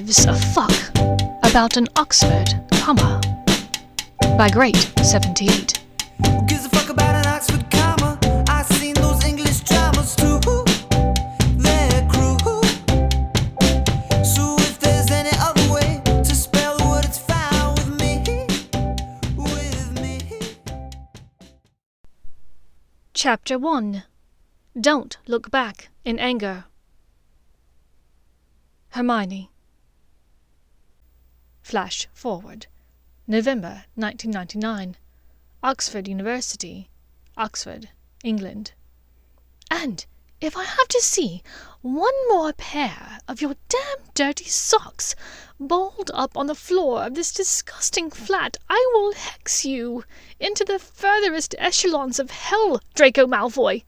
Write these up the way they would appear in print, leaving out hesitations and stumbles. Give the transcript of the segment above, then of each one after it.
gives a fuck about an Oxford comma? By Great 78. Who gives a fuck about an Oxford comma? I've seen those English dramas too. They're cruel. So if there's any other way to spell the word, it's fine with me. With me. Chapter 1. Don't look back in anger. Hermione. Flash forward. November 1999. Oxford University, Oxford, England. And if I have to see one more pair of your damn dirty socks balled up on the floor of this disgusting flat, I will hex you into the furthest echelons of hell, Draco Malfoy.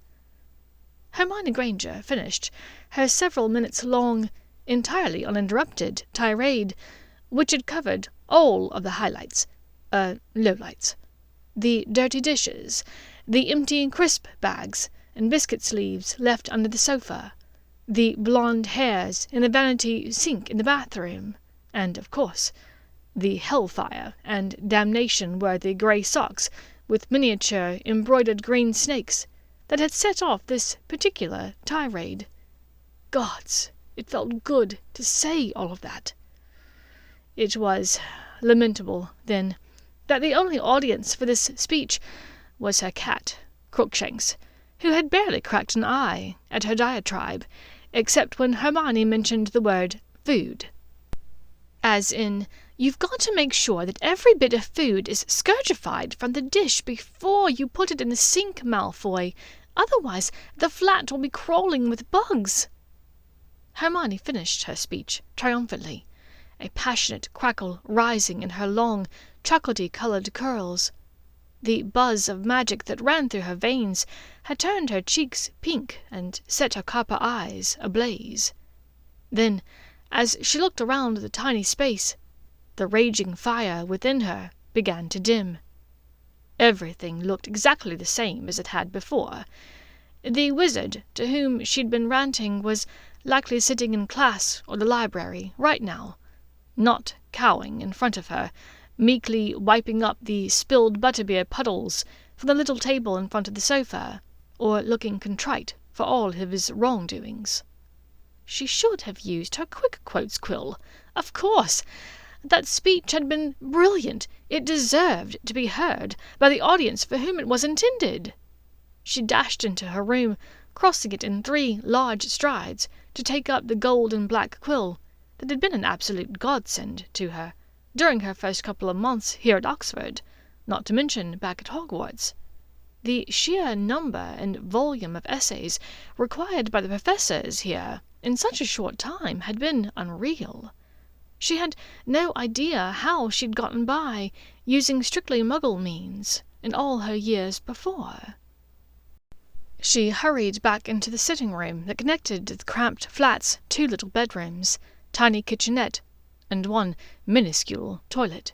Hermione Granger finished her several minutes long, entirely uninterrupted tirade, which had covered all of the highlights, lowlights. The dirty dishes, the empty crisp bags and biscuit sleeves left under the sofa, the blonde hairs in the vanity sink in the bathroom, and, of course, the hellfire and damnation-worthy grey socks with miniature embroidered green snakes that had set off this particular tirade. Gods, it felt good to say all of that. It was lamentable, then, that the only audience for this speech was her cat, Crookshanks, who had barely cracked an eye at her diatribe, except when Hermione mentioned the word food. As in, you've got to make sure that every bit of food is scourgified from the dish before you put it in the sink, Malfoy. Otherwise, the flat will be crawling with bugs. Hermione finished her speech triumphantly, a passionate crackle rising in her long, chocolatey-coloured curls. The buzz of magic that ran through her veins had turned her cheeks pink and set her copper eyes ablaze. Then, as she looked around the tiny space, the raging fire within her began to dim. Everything looked exactly the same as it had before. The wizard to whom she'd been ranting was likely sitting in class or the library right now, not cowing in front of her, meekly wiping up the spilled butterbeer puddles from the little table in front of the sofa, or looking contrite for all of his wrongdoings. She should have used her quick quotes quill. Of course! That speech had been brilliant. It deserved to be heard by the audience for whom it was intended. She dashed into her room, crossing it in 3 large strides, to take up the gold and black quill that had been an absolute godsend to her during her first couple of months here at Oxford, not to mention back at Hogwarts. The sheer number and volume of essays required by the professors here in such a short time had been unreal. She had no idea how she'd gotten by using strictly Muggle means in all her years before. She hurried back into the sitting room that connected the cramped flat's 2 little bedrooms, tiny kitchenette, and 1 minuscule toilet.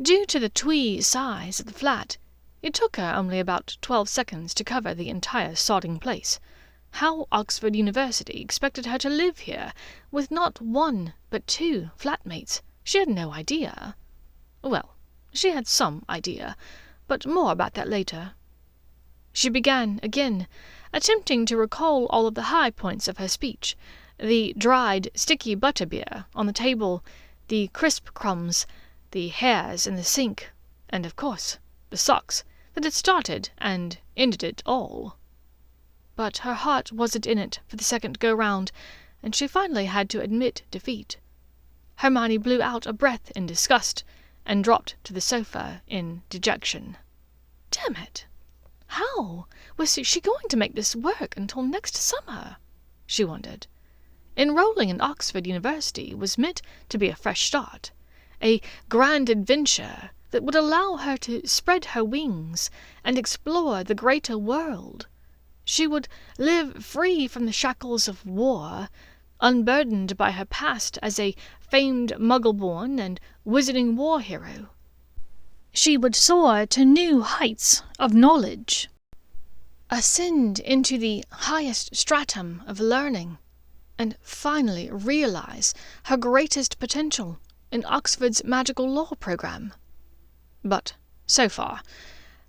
Due to the twee size of the flat, it took her only about 12 seconds to cover the entire sodding place. How Oxford University expected her to live here with not 1 but 2 flatmates, she had no idea. Well, she had some idea, but more about that later. She began again, attempting to recall all of the high points of her speech, the dried, sticky butterbeer on the table, the crisp crumbs, the hairs in the sink, and, of course, the socks that had started and ended it all. But her heart wasn't in it for the second go-round, and she finally had to admit defeat. Hermione blew out a breath in disgust and dropped to the sofa in dejection. Damn it! How was she going to make this work until next summer? She wondered. Enrolling in Oxford University was meant to be a fresh start, a grand adventure that would allow her to spread her wings and explore the greater world. She would live free from the shackles of war, unburdened by her past as a famed Muggle-born and wizarding war hero. She would soar to new heights of knowledge, ascend into the highest stratum of learning, and finally realize her greatest potential in Oxford's magical law program. But, so far,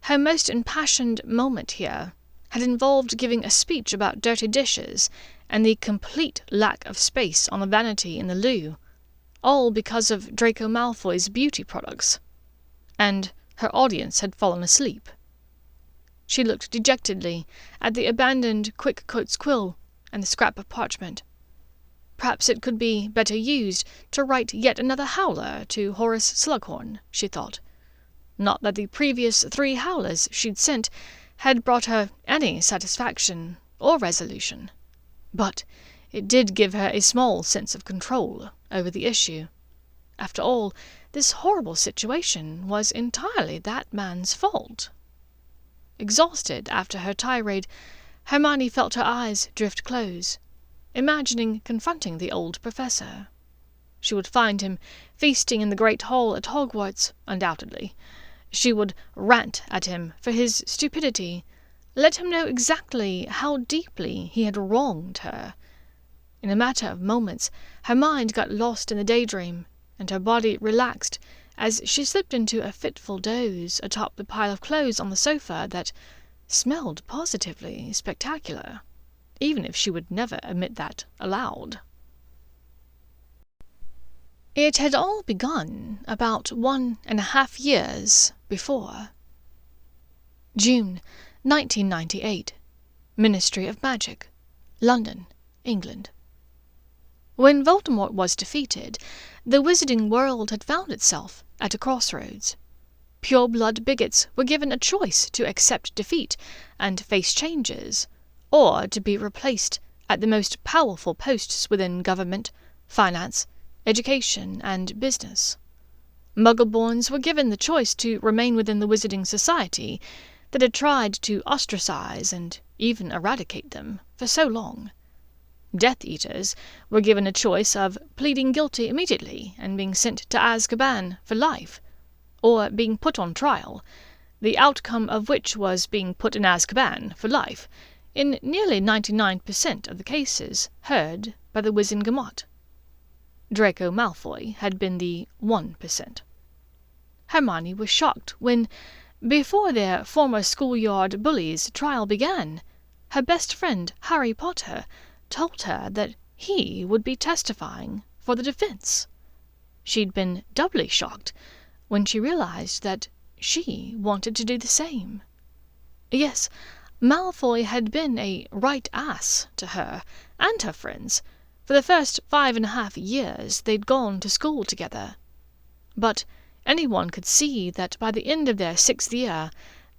her most impassioned moment here had involved giving a speech about dirty dishes and the complete lack of space on the vanity in the loo, all because of Draco Malfoy's beauty products. And her audience had fallen asleep. She looked dejectedly at the abandoned Quick Coat's quill and the scrap of parchment. Perhaps it could be better used to write yet another howler to Horace Slughorn, she thought. Not that the previous 3 howlers she'd sent had brought her any satisfaction or resolution, but it did give her a small sense of control over the issue. After all, this horrible situation was entirely that man's fault. Exhausted after her tirade, Hermione felt her eyes drift close, imagining confronting the old professor. She would find him feasting in the great hall at Hogwarts, undoubtedly. She would rant at him for his stupidity, let him know exactly how deeply he had wronged her. In a matter of moments, her mind got lost in the daydream, and her body relaxed as she slipped into a fitful doze atop the pile of clothes on the sofa that smelled positively spectacular, even if she would never admit that aloud. It had all begun about 1.5 years before. June 1998. Ministry of Magic, London, England. When Voldemort was defeated, the wizarding world had found itself at a crossroads. Pure-blood bigots were given a choice to accept defeat and face changes, or to be replaced at the most powerful posts within government, finance, education, and business. Muggleborns were given the choice to remain within the wizarding society that had tried to ostracize and even eradicate them for so long. Death Eaters were given a choice of pleading guilty immediately and being sent to Azkaban for life, or being put on trial, the outcome of which was being put in Azkaban for life, in nearly 99% of the cases heard by the Wizengamot. Draco Malfoy had been the 1%. Hermione was shocked when, before their former schoolyard bully's trial began, her best friend Harry Potter told her that he would be testifying for the defense. She'd been doubly shocked when she realized that she wanted to do the same. Yes, Malfoy had been a right ass to her and her friends for the first 5.5 years they'd gone to school together. But anyone could see that by the end of their 6th year,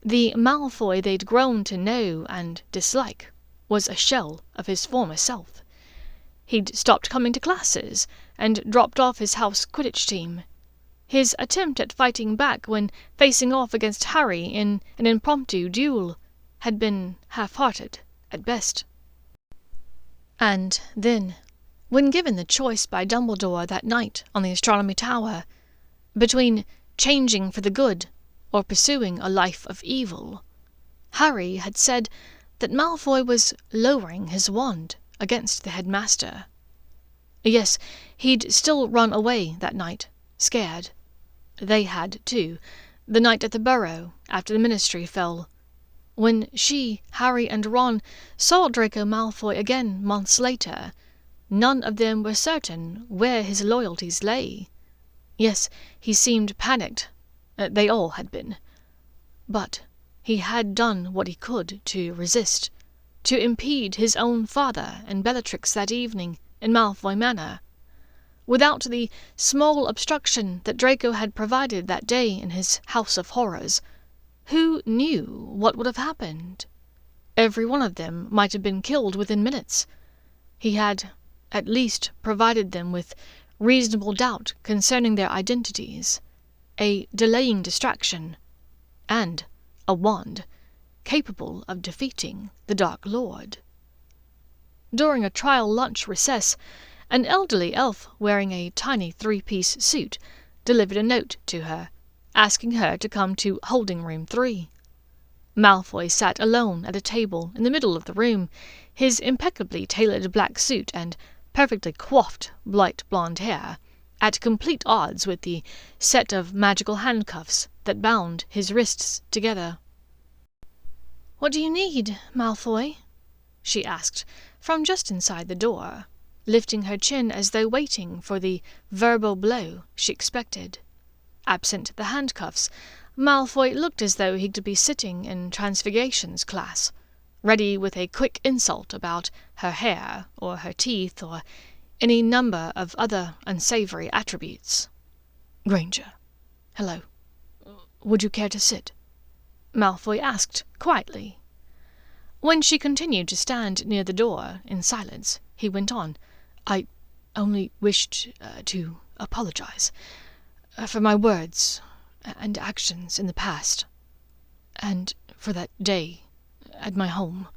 the Malfoy they'd grown to know and dislike was a shell of his former self. He'd stopped coming to classes and dropped off his house Quidditch team. His attempt at fighting back when facing off against Harry in an impromptu duel had been half-hearted at best. And then, when given the choice by Dumbledore that night on the Astronomy Tower, between changing for the good or pursuing a life of evil, Harry had said that Malfoy was lowering his wand against the headmaster. Yes, he'd still run away that night, scared. They had, too, the night at the Burrow after the Ministry fell. When she, Harry, and Ron saw Draco Malfoy again months later, none of them were certain where his loyalties lay. Yes, he seemed panicked. They all had been. But he had done what he could to resist, to impede his own father and Bellatrix that evening in Malfoy Manor. Without the small obstruction that Draco had provided that day in his House of Horrors, who knew what would have happened? Every one of them might have been killed within minutes. He had at least provided them with reasonable doubt concerning their identities, a delaying distraction, and a wand capable of defeating the Dark Lord. During a trial lunch recess, an elderly elf wearing a tiny 3-piece suit delivered a note to her, asking her to come to Holding Room 3. Malfoy sat alone at a table in the middle of the room, his impeccably tailored black suit and perfectly coiffed light blonde hair, at complete odds with the set of magical handcuffs that bound his wrists together. "What do you need, Malfoy?" she asked, from just inside the door, lifting her chin as though waiting for the verbal blow she expected. Absent the handcuffs, Malfoy looked as though he could be sitting in Transfiguration's class, ready with a quick insult about her hair, or her teeth, or any number of other unsavory attributes. "Granger. Hello. Would you care to sit?" Malfoy asked, quietly. When she continued to stand near the door, in silence, he went on, "I only wished to apologize for my words and actions in the past, and for that day at my home.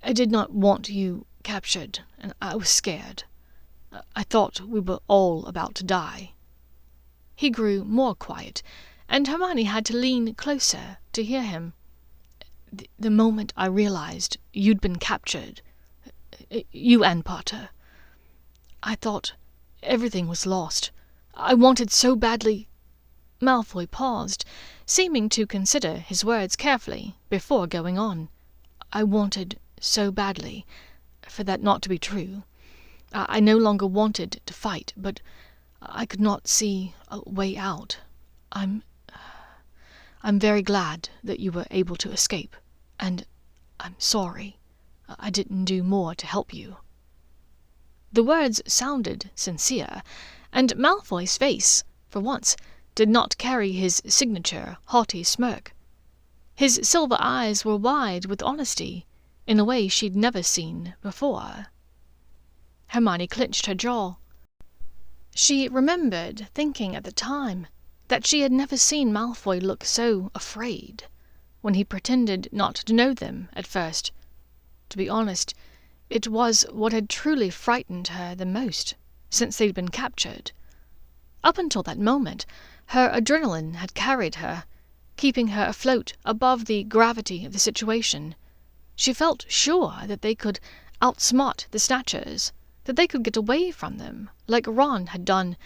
I did not want you captured, and I was scared. I thought we were all about to die." He grew more quiet, and Hermione had to lean closer to hear him. The moment I realized you'd been captured, you and Potter, I thought everything was lost. I wanted so badly—" Malfoy paused, seeming to consider his words carefully before going on. "I wanted so badly for that not to be true. I no longer wanted to fight, but I could not see a way out. I'm very glad that you were able to escape, and I'm sorry I didn't do more to help you." The words sounded sincere, and Malfoy's face, for once, did not carry his signature haughty smirk. His silver eyes were wide with honesty, in a way she'd never seen before. Hermione clenched her jaw. She remembered thinking at the time that she had never seen Malfoy look so afraid, when he pretended not to know them at first. To be honest, it was what had truly frightened her the most since they'd been captured. Up until that moment, her adrenaline had carried her, keeping her afloat above the gravity of the situation. She felt sure that they could outsmart the Snatchers, that they could get away from them, like Ron had done,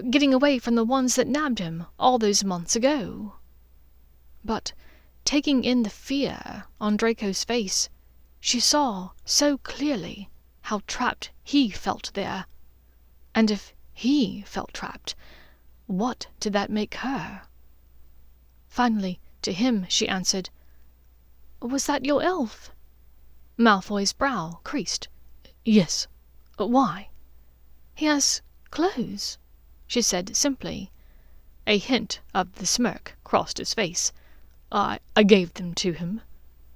getting away from the ones that nabbed him all those months ago. But, taking in the fear on Draco's face, she saw so clearly how trapped he felt there. And if he felt trapped, what did that make her? Finally, to him she answered, "Was that your elf?" Malfoy's brow creased. "Yes. Why?" "He has clothes," she said simply. A hint of the smirk crossed his face. I gave them to him.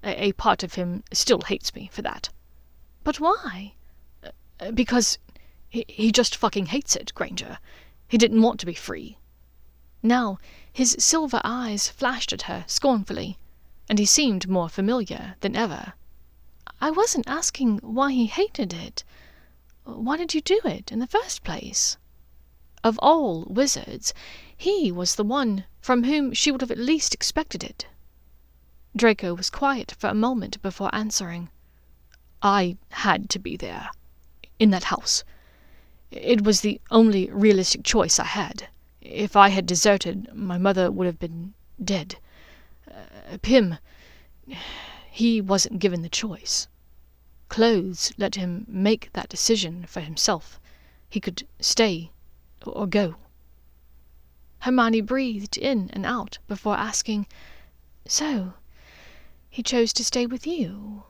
A part of him still hates me for that." "But why?" "Because he just fucking hates it, Granger. He didn't want to be free." Now his silver eyes flashed at her scornfully, and he seemed more familiar than ever. "I wasn't asking why he hated it. Why did you do it in the first place?" Of all wizards, he was the one from whom she would have at least expected it. Draco was quiet for a moment before answering. "I had to be there, in that house. It was the only realistic choice I had. If I had deserted, my mother would have been dead. Pym, he wasn't given the choice. Clothes let him make that decision for himself. He could stay or go." Hermione breathed in and out before asking, "So, he chose to stay with you?"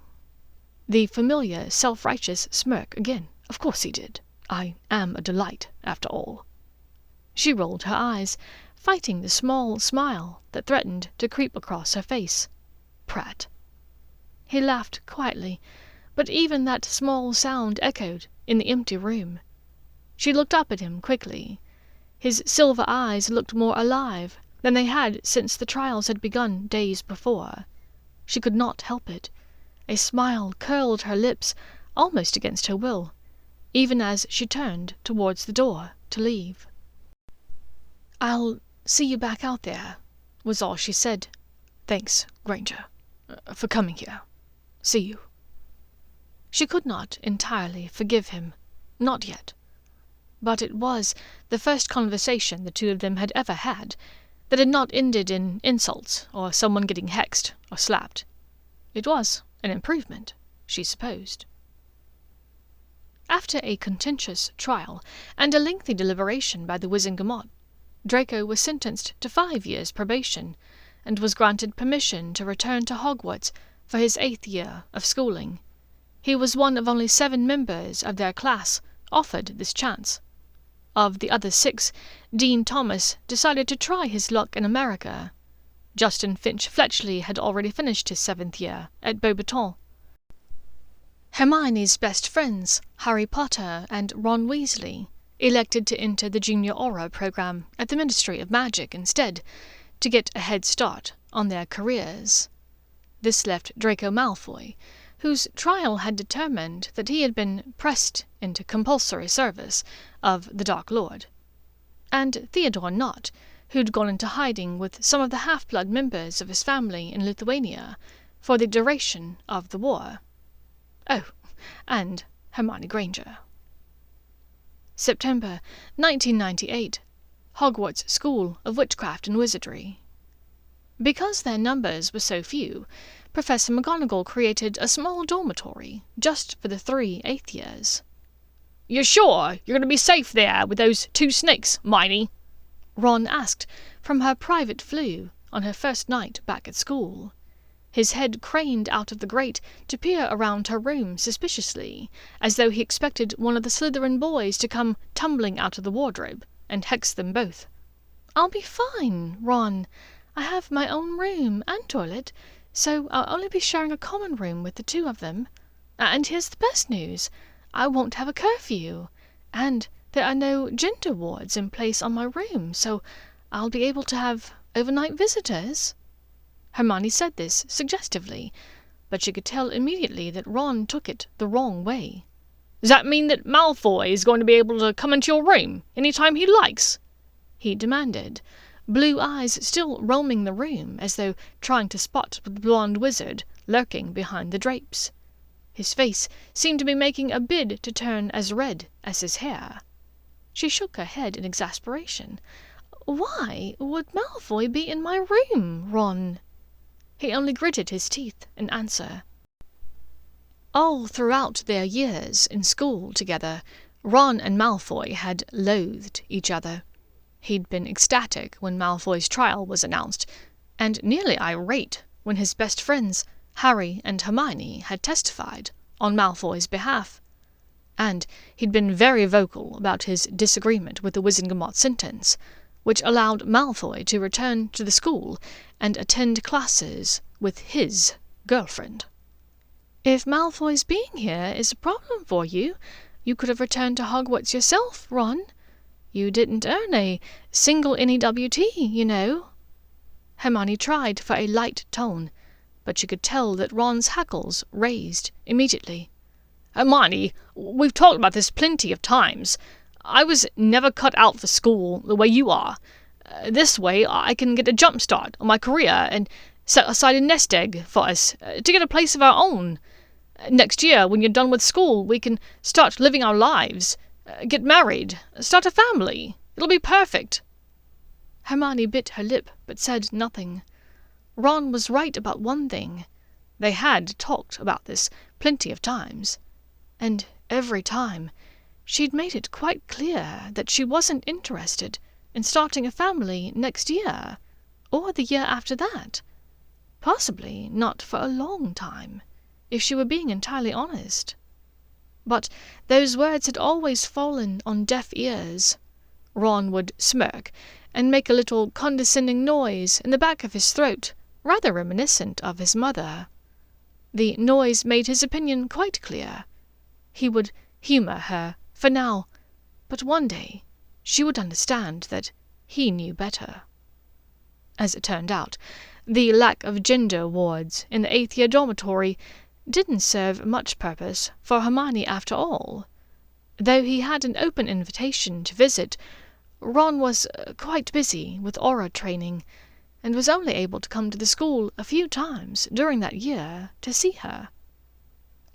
The familiar self-righteous smirk again. "Of course he did. I am a delight, after all." She rolled her eyes, fighting the small smile that threatened to creep across her face. "Prat." He laughed quietly, but even that small sound echoed in the empty room. She looked up at him quickly. His silver eyes looked more alive than they had since the trials had begun days before. She could not help it. A smile curled her lips almost against her will, even as she turned towards the door to leave. "I'll see you back out there," was all she said. "Thanks, Granger, for coming here. See you." She could not entirely forgive him. Not yet. But it was the first conversation the two of them had ever had that had not ended in insults or someone getting hexed or slapped. It was an improvement, she supposed. After a contentious trial and a lengthy deliberation by the Wizengamot, Draco was sentenced to 5 years' probation and was granted permission to return to Hogwarts for his 8th year of schooling. He was one of only 7 members of their class offered this chance. Of the other 6, Dean Thomas decided to try his luck in America. Justin Finch Fletchley had already finished his 7th year at Beauxbatons. Hermione's best friends, Harry Potter and Ron Weasley, elected to enter the Junior Aura program at the Ministry of Magic instead, to get a head start on their careers. This left Draco Malfoy, whose trial had determined that he had been pressed into compulsory service of the Dark Lord, and Theodore Nott, who'd gone into hiding with some of the half-blood members of his family in Lithuania for the duration of the war. Oh, and Hermione Granger. September 1998. Hogwarts School of Witchcraft and Wizardry. Because their numbers were so few, Professor McGonagall created a small dormitory just for the 3 8th years. "You're sure you're going to be safe there with those 2 snakes, Hermione?" Ron asked from her private flue on her first night back at school. His head craned out of the grate to peer around her room suspiciously, as though he expected one of the Slytherin boys to come tumbling out of the wardrobe and hex them both. "I'll be fine, Ron. I have my own room and toilet, so I'll only be sharing a common room with the 2 of them. And here's the best news. I won't have a curfew, and there are no gender wards in place on my room, so I'll be able to have overnight visitors." Hermione said this suggestively, but she could tell immediately that Ron took it the wrong way. "Does that mean that Malfoy is going to be able to come into your room any time he likes?" he demanded, blue eyes still roaming the room as though trying to spot the blonde wizard lurking behind the drapes. His face seemed to be making a bid to turn as red as his hair. She shook her head in exasperation. "Why would Malfoy be in my room, Ron?" He only gritted his teeth in answer. All throughout their years in school together, Ron and Malfoy had loathed each other. He'd been ecstatic when Malfoy's trial was announced, and nearly irate when his best friends, Harry and Hermione, had testified on Malfoy's behalf. And he'd been very vocal about his disagreement with the Wizengamot sentence, which allowed Malfoy to return to the school and attend classes with his girlfriend. "If Malfoy's being here is a problem for you, you could have returned to Hogwarts yourself, Ron. You didn't earn a single NEWT, you know." Hermione tried for a light tone, but she could tell that Ron's hackles raised immediately. "Hermione, we've talked about this plenty of times. I was never cut out for school the way you are. This way I can get a jump start on my career and set aside a nest egg for us to get a place of our own. Next year, when you're done with school, we can start living our lives, get married, start a family. It'll be perfect." Hermione bit her lip but said nothing. Ron was right about one thing. They had talked about this plenty of times, and every time she'd made it quite clear that she wasn't interested in starting a family next year, or the year after that. Possibly not for a long time, if she were being entirely honest. But those words had always fallen on deaf ears. Ron would smirk and make a little condescending noise in the back of his throat, rather reminiscent of his mother. The noise made his opinion quite clear. He would humour her for now, but one day she would understand that he knew better. As it turned out, the lack of gender wards in the 8th year dormitory didn't serve much purpose for Hermione after all. Though he had an open invitation to visit, Ron was quite busy with aura training, and was only able to come to the school a few times during that year to see her.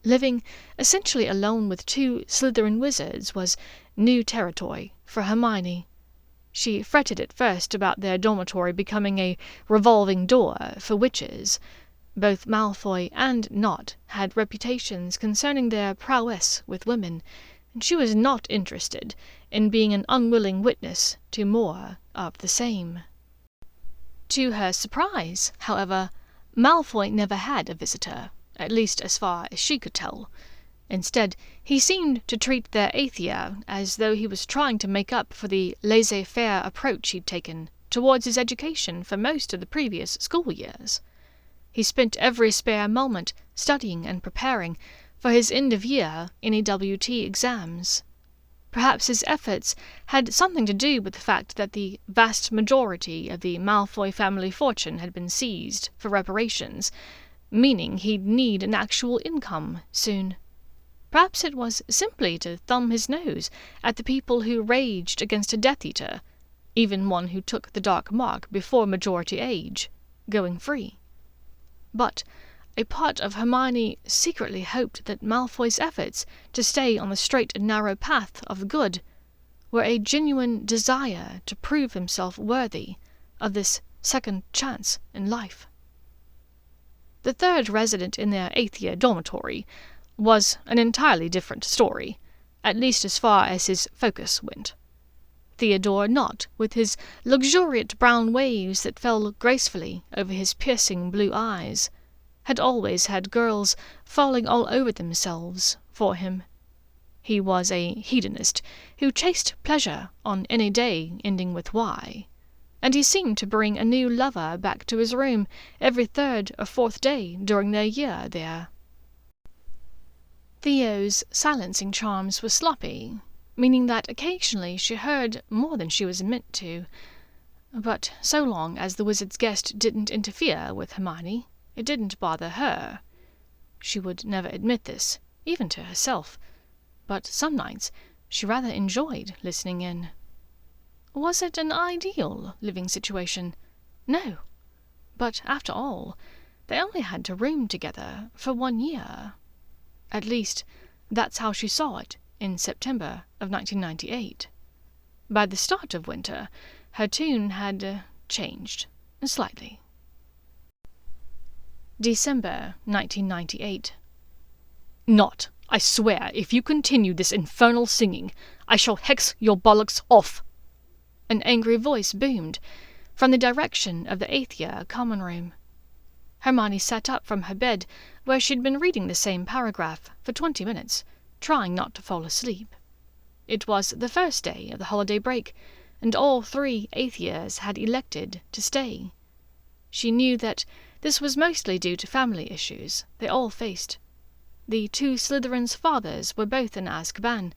Living essentially alone with two Slytherin wizards was new territory for Hermione. She fretted at first about their dormitory becoming a revolving door for witches. Both Malfoy and Nott had reputations concerning their prowess with women, and she was not interested in being an unwilling witness to more of the same. To her surprise, however, Malfoy never had a visitor, at least as far as she could tell. Instead, he seemed to treat their 8th year as though he was trying to make up for the laissez-faire approach he'd taken towards his education for most of the previous school years. He spent every spare moment studying and preparing for his end-of-year NEWT exams. Perhaps his efforts had something to do with the fact that the vast majority of the Malfoy family fortune had been seized for reparations, meaning he'd need an actual income soon. Perhaps it was simply to thumb his nose at the people who raged against a Death Eater, even one who took the dark mark before majority age, going free. But a part of Hermione secretly hoped that Malfoy's efforts to stay on the straight and narrow path of good were a genuine desire to prove himself worthy of this second chance in life. The third resident in their 8th year dormitory was an entirely different story, at least as far as his focus went. Theodore Nott, with his luxuriant brown waves that fell gracefully over his piercing blue eyes, had always had girls falling all over themselves for him. He was a hedonist who chased pleasure on any day ending with Y, and he seemed to bring a new lover back to his room every 3rd or 4th day during their year there. Theo's silencing charms were sloppy, meaning that occasionally she heard more than she was meant to. But so long as the wizard's guest didn't interfere with Hermione, it didn't bother her. She would never admit this, even to herself, but some nights she rather enjoyed listening in. Was it an ideal living situation? No. But after all, they only had to room together for 1 year. At least, that's how she saw it in September of 1998. By the start of winter, her tune had changed slightly. December 1998. Nott, I swear, if you continue this infernal singing, I shall hex your bollocks off. An angry voice boomed from the direction of the 8th year common room. Hermione sat up from her bed, where she'd been reading the same paragraph for 20 minutes, trying not to fall asleep. It was the first day of the holiday break, and all 3 8th years had elected to stay. She knew that this was mostly due to family issues they all faced. The 2 Slytherin's fathers were both in Azkaban,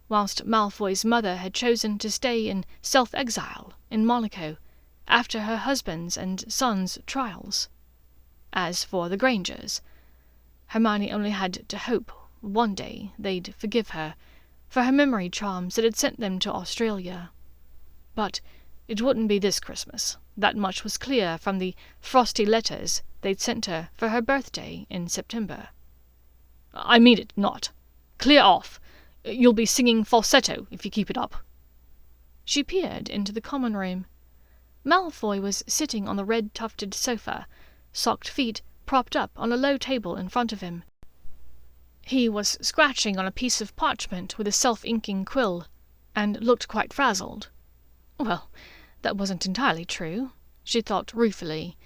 whilst Malfoy's mother had chosen to stay in self-exile in Monaco after her husband's and son's trials. As for the Grangers, Hermione only had to hope one day they'd forgive her for her memory charms that had sent them to Australia. But it wouldn't be this Christmas. That much was clear from the frosty letters they'd sent her for her birthday in September. I mean it, Nott. Clear off. You'll be singing falsetto if you keep it up. She peered into the common room. Malfoy was sitting on the red-tufted sofa, socked feet propped up on a low table in front of him. He was scratching on a piece of parchment with a self-inking quill, and looked quite frazzled. Well, that wasn't entirely true, she thought ruefully.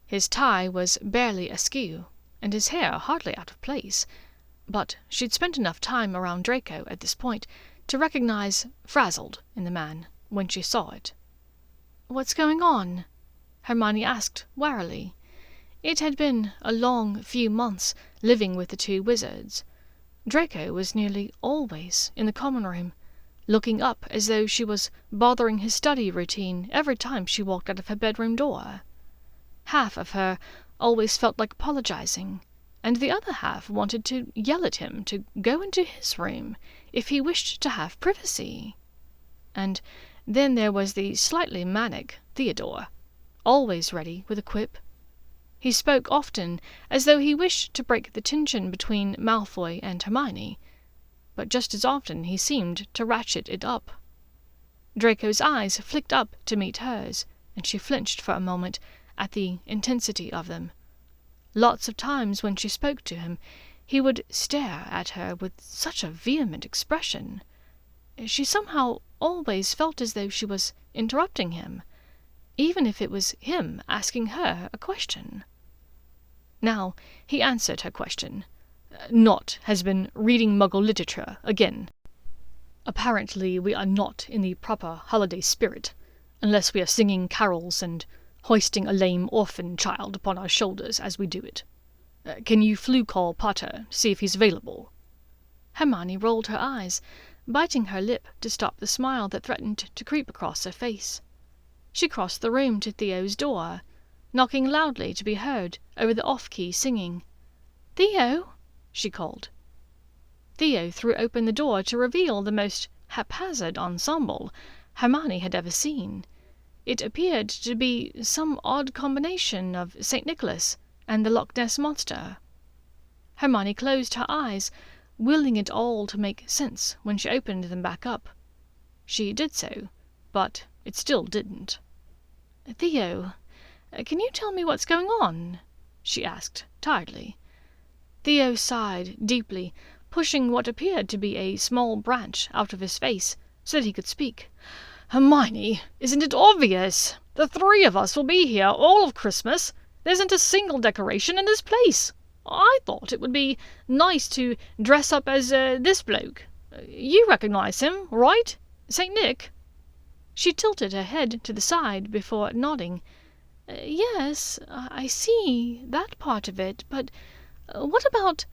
His tie was barely askew, and his hair hardly out of place, but she'd spent enough time around Draco at this point to recognize frazzled in the man when she saw it. "What's going on?" Hermione asked warily. It had been a long few months living with the 2 wizards. Draco was nearly always in the common room, looking up as though she was bothering his study routine every time she walked out of her bedroom door. Half of her always felt like apologizing, and the other half wanted to yell at him to go into his room if he wished to have privacy. And then there was the slightly manic Theodore, always ready with a quip. He spoke often, as though he wished to break the tension between Malfoy and Hermione, but just as often he seemed to ratchet it up. Draco's eyes flicked up to meet hers, and she flinched for a moment at the intensity of them. Lots of times when she spoke to him, he would stare at her with such a vehement expression. She somehow always felt as though she was interrupting him, even if it was him asking her a question. Now he answered her question. Not has been reading Muggle literature again. Apparently we are not in the proper holiday spirit, unless we are singing carols and hoisting a lame orphan child upon our shoulders as we do it. Can you flu-call Potter, see if he's available? Hermione rolled her eyes, biting her lip to stop the smile that threatened to creep across her face. She crossed the room to Theo's door, knocking loudly to be heard over the off-key singing. "Theo!" she called. Theo threw open the door to reveal the most haphazard ensemble Hermione had ever seen. It appeared to be some odd combination of St. Nicholas and the Loch Ness Monster. Hermione closed her eyes, willing it all to make sense when she opened them back up. She did so, but it still didn't. "Theo, can you tell me what's going on?" she asked, tiredly. Theo sighed deeply, pushing what appeared to be a small branch out of his face so that he could speak. "Hermione, isn't it obvious? The three of us will be here all of Christmas. There isn't a single decoration in this place. I thought it would be nice to dress up as this bloke. You recognize him, right? St. Nick?" She tilted her head to the side before nodding. "Yes, I see that part of it, but what about—"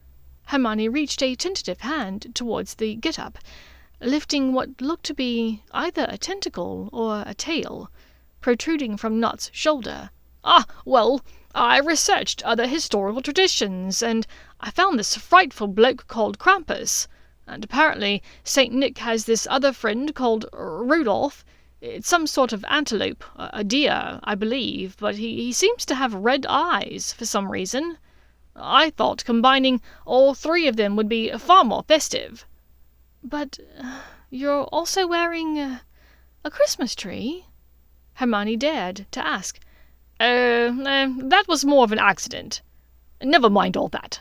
Hermione reached a tentative hand towards the get-up, lifting what looked to be either a tentacle or a tail, protruding from Not's shoulder. Well, I researched other historical traditions, and I found this frightful bloke called Krampus, and apparently St. Nick has this other friend called Rudolph. It's some sort of antelope, a deer, I believe, but he seems to have red eyes for some reason. I thought combining all three of them would be far more festive." "But you're also wearing a Christmas tree?" Hermione dared to ask. That was more of an accident. Never mind all that,"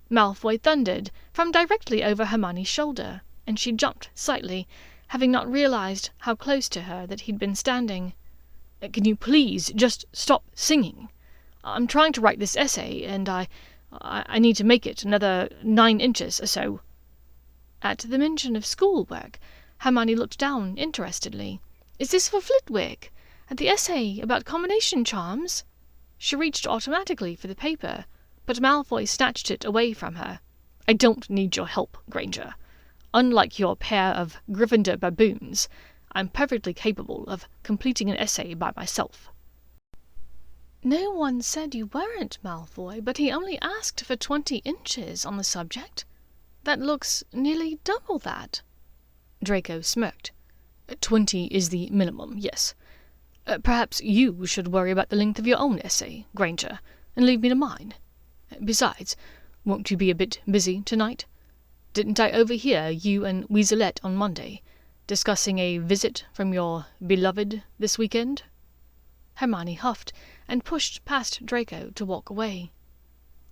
Malfoy thundered from directly over Hermione's shoulder, and she jumped slightly, having not realized how close to her that he'd been standing. "Can you please just stop singing? I'm trying to write this essay, and I need to make it another 9 inches or so." At the mention of schoolwork, Hermione looked down interestedly. "Is this for Flitwick? The essay about combination charms?" She reached automatically for the paper, but Malfoy snatched it away from her. "I don't need your help, Granger. Unlike your pair of Gryffindor baboons, I'm perfectly capable of completing an essay by myself." "No one said you weren't, Malfoy, but he only asked for 20 inches on the subject. That looks nearly double that." Draco smirked. 20 is the minimum, yes. Perhaps you should worry about the length of your own essay, Granger, and leave me to mine. Besides, won't you be a bit busy tonight? Didn't I overhear you and Weaselette on Monday discussing a visit from your beloved this weekend?" Hermione huffed and pushed past Draco to walk away.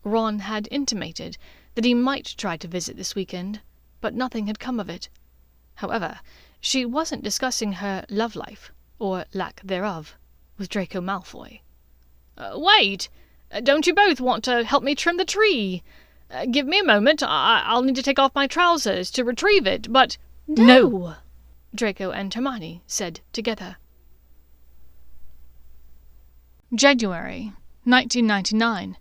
Ron had intimated that he might try to visit this weekend, but nothing had come of it. However, she wasn't discussing her love life, or lack thereof, with Draco Malfoy. Wait! Don't you both want to help me trim the tree? Give me a moment. I'll need to take off my trousers to retrieve it, but—" No! Draco and Hermione said together. January 1999.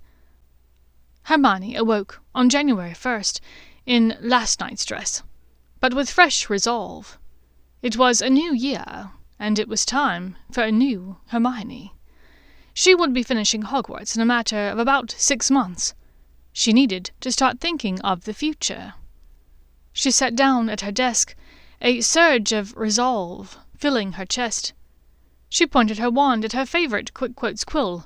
Hermione awoke on January 1st in last night's dress, but with fresh resolve. It was a new year, and it was time for a new Hermione. She would be finishing Hogwarts in a matter of about 6 months. She needed to start thinking of the future. She sat down at her desk, a surge of resolve filling her chest. She pointed her wand at her favorite Quick Quotes quill,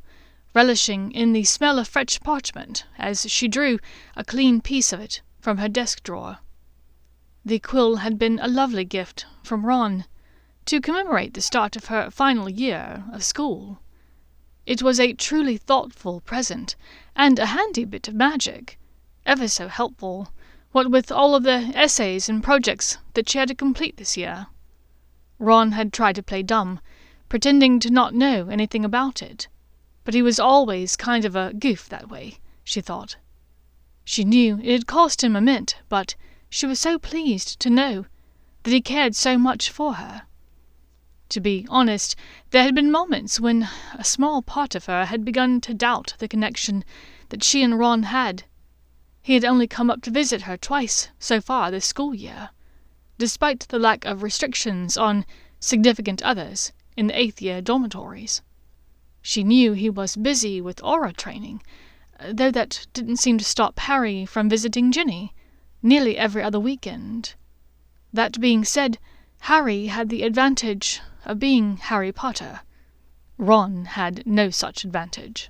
relishing in the smell of fresh parchment as she drew a clean piece of it from her desk drawer. The quill had been a lovely gift from Ron, to commemorate the start of her final year of school. It was a truly thoughtful present, and a handy bit of magic, ever so helpful, what with all of the essays and projects that she had to complete this year. Ron had tried to play dumb, pretending to not know anything about it, but he was always kind of a goof that way, she thought. She knew it had cost him a mint, but she was so pleased to know that he cared so much for her. To be honest, there had been moments when a small part of her had begun to doubt the connection that she and Ron had. He had only come up to visit her twice so far this school year, despite the lack of restrictions on significant others in the 8th year dormitories. She knew he was busy with aura training, though that didn't seem to stop Harry from visiting Ginny nearly every other weekend. That being said, Harry had the advantage of being Harry Potter. Ron had no such advantage.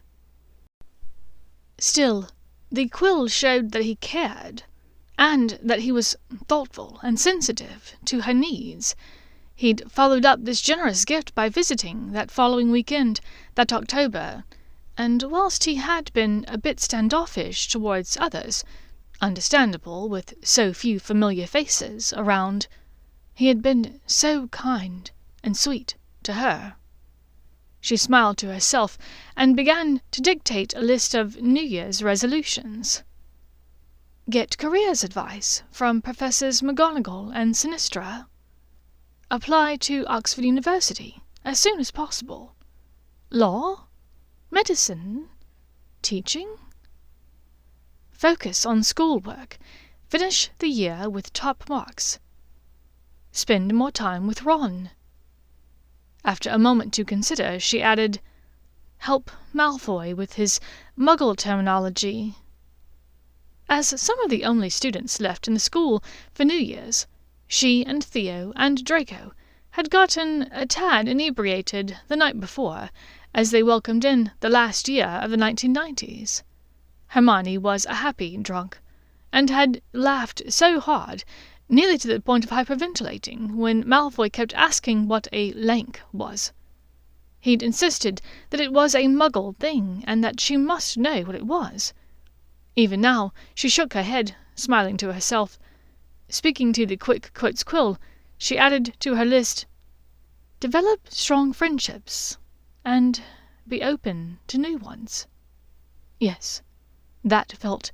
Still, the quill showed that he cared, and that he was thoughtful and sensitive to her needs. He'd followed up this generous gift by visiting that following weekend, that October, and whilst he had been a bit standoffish towards others, understandable with so few familiar faces around, he had been so kind and sweet to her. She smiled to herself and began to dictate a list of New Year's resolutions. Get careers advice from Professors McGonagall and Sinistra. Apply to Oxford University as soon as possible. Law? Medicine? Teaching? Focus on schoolwork. Finish the year with top marks. Spend more time with Ron. After a moment to consider, she added, help Malfoy with his Muggle terminology. As some of the only students left in the school for New Year's, she and Theo and Draco had gotten a tad inebriated the night before, as they welcomed in the last year of the 1990s. Hermione was a happy drunk, and had laughed so hard, nearly to the point of hyperventilating, when Malfoy kept asking what a lank was. He'd insisted that it was a Muggle thing, and that she must know what it was. Even now, she shook her head, smiling to herself. Speaking to the Quick Quotes quill, she added to her list, develop strong friendships, and be open to new ones. Yes, that felt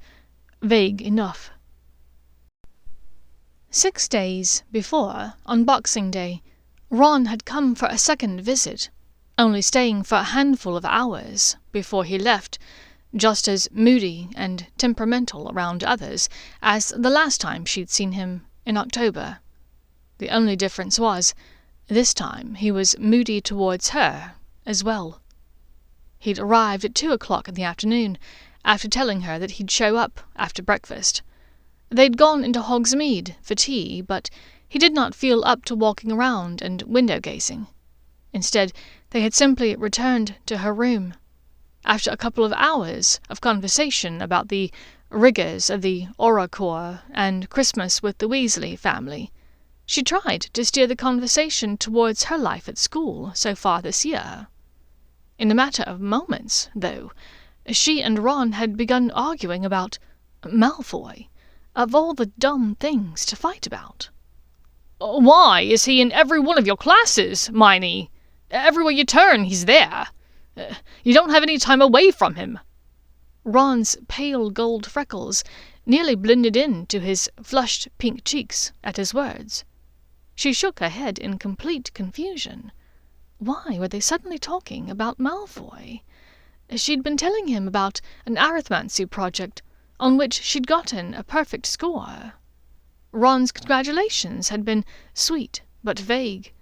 vague enough. 6 days before, on Boxing Day, Ron had come for a second visit, only staying for a handful of hours before he left, just as moody and temperamental around others as the last time she'd seen him in October. The only difference was, this time he was moody towards her as well. He'd arrived at 2 o'clock in the afternoon, after telling her that he'd show up after breakfast. They'd gone into Hogsmeade for tea, but he did not feel up to walking around and window-gazing. Instead, they had simply returned to her room. After a couple of hours of conversation about the rigours of the Aura Corps and Christmas with the Weasley family, she tried to steer the conversation towards her life at school so far this year. In a matter of moments, though, she and Ron had begun arguing about Malfoy, of all the dumb things to fight about. Why is he in every one of your classes, Miney? Everywhere you turn, he's there. You don't have any time away from him. Ron's pale gold freckles nearly blended into his flushed pink cheeks at his words. She shook her head in complete confusion. Why were they suddenly talking about Malfoy? She'd been telling him about an arithmancy project on which she'd gotten a perfect score. Ron's congratulations had been sweet but vague,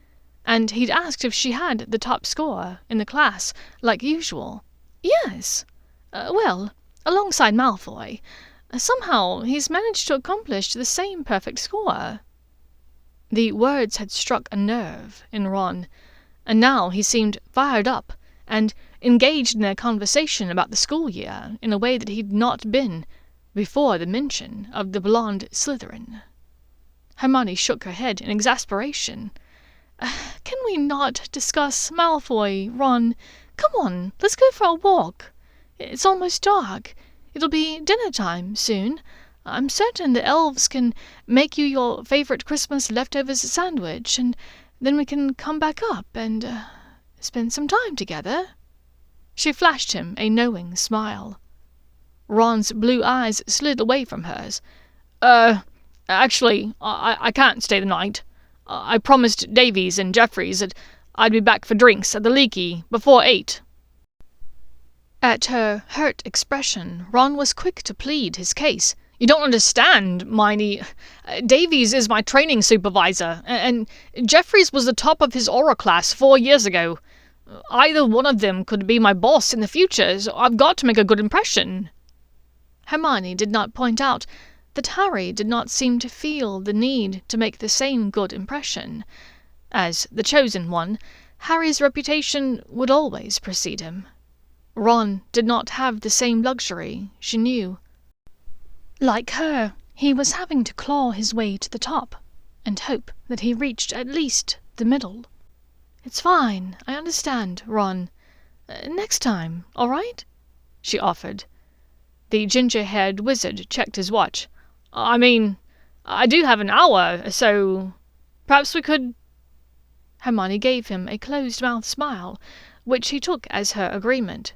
and he'd asked if she had the top score in the class, like usual. Yes. Well, alongside Malfoy. Somehow he's managed to accomplish the same perfect score. The words had struck a nerve in Ron, and now he seemed fired up and engaged in their conversation about the school year in a way that he'd not been before the mention of the blonde Slytherin. Hermione shook her head in exasperation. Can we not discuss Malfoy, Ron? Come on, let's go for a walk. It's almost dark. It'll be dinner time soon. I'm certain the elves can make you your favourite Christmas leftovers sandwich, and then we can come back up and spend some time together. She flashed him a knowing smile. Ron's blue eyes slid away from hers. Actually, I can't stay the night. I promised Davies and Jeffries that I'd be back for drinks at the Leaky before 8. At her hurt expression, Ron was quick to plead his case. You don't understand, Miney. Davies is my training supervisor, and Jeffries was the top of his aura class 4 years ago. Either one of them could be my boss in the future, so I've got to make a good impression. Hermione did not point out that Harry did not seem to feel the need to make the same good impression. As the chosen one, Harry's reputation would always precede him. Ron did not have the same luxury, she knew. Like her, he was having to claw his way to the top, and hope that he reached at least the middle. It's fine, I understand, Ron. Next time, all right? She offered. The ginger-haired wizard checked his watch. I mean, I do have an hour, so perhaps we could... Hermione gave him a closed-mouthed smile, which he took as her agreement.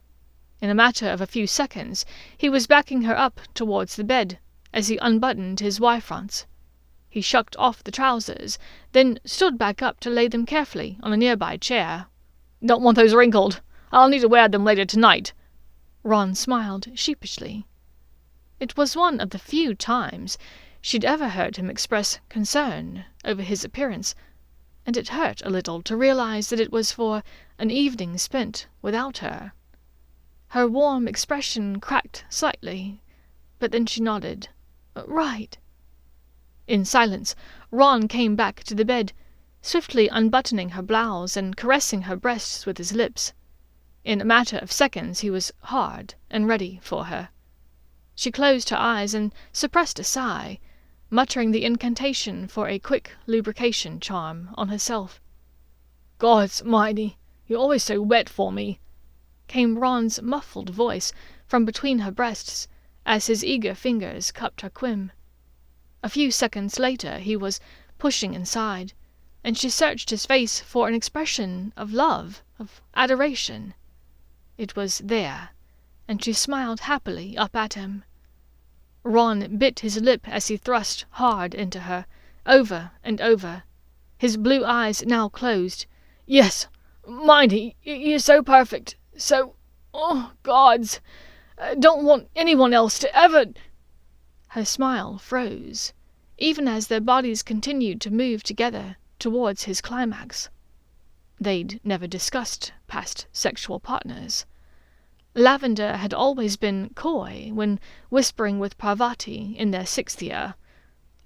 In a matter of a few seconds, he was backing her up towards the bed, as he unbuttoned his Y-fronts. He shucked off the trousers, then stood back up to lay them carefully on a nearby chair. Don't want those wrinkled. I'll need to wear them later tonight. Ron smiled sheepishly. It was one of the few times she'd ever heard him express concern over his appearance, and it hurt a little to realize that it was for an evening spent without her. Her warm expression cracked slightly, but then she nodded. Right. In silence, Ron came back to the bed, swiftly unbuttoning her blouse and caressing her breasts with his lips. In a matter of seconds he was hard and ready for her. She closed her eyes and suppressed a sigh, muttering the incantation for a quick lubrication charm on herself. "Gods, Miney, you're always so wet for me," came Ron's muffled voice from between her breasts, as his eager fingers cupped her quim. A few seconds later he was pushing inside, and she searched his face for an expression of love, of adoration. It was there, and she smiled happily up at him. Ron bit his lip as he thrust hard into her, over and over. His blue eyes now closed. "Yes, Miney, you're so perfect, so... oh, gods! Don't want anyone else to ever..." Her smile froze, even as their bodies continued to move together towards his climax. They'd never discussed past sexual partners. Lavender had always been coy when whispering with Parvati in their 6th year,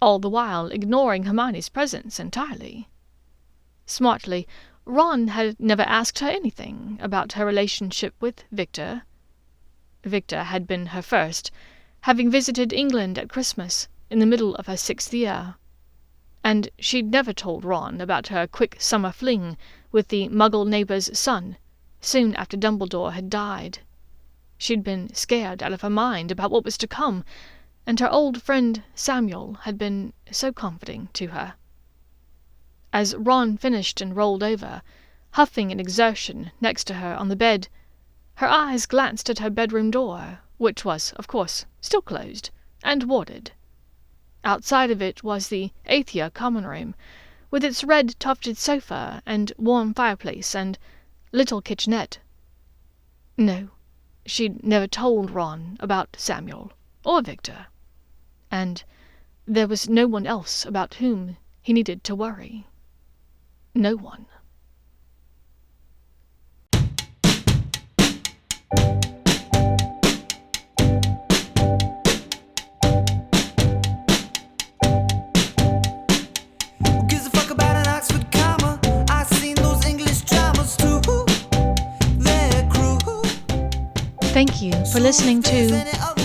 all the while ignoring Hermione's presence entirely. Smartly, Ron had never asked her anything about her relationship with Victor. Victor had been her first, having visited England at Christmas in the middle of her 6th year. And she'd never told Ron about her quick summer fling with the Muggle neighbour's son, soon after Dumbledore had died. She'd been scared out of her mind about what was to come, and her old friend Samuel had been so comforting to her. As Ron finished and rolled over, huffing in exertion next to her on the bed, her eyes glanced at her bedroom door, which was, of course, still closed, and warded. Outside of it was the 8th year common room, with its red tufted sofa and warm fireplace and little kitchenette. No, she'd never told Ron about Samuel or Victor, and there was no one else about whom he needed to worry. No one. Who gives a fuck about an Oxford comma? I seen those English dramas too. They're cruel. Thank you for listening to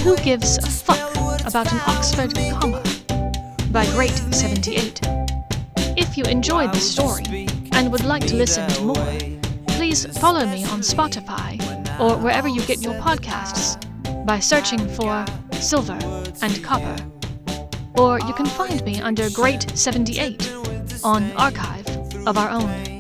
Who Gives a Fuck About an Oxford Comma by Great 78. If you enjoyed the story and would like to listen to more, please follow me on Spotify or wherever you get your podcasts by searching for Silver and Copper. Or you can find me under Great 78 on Archive of Our Own.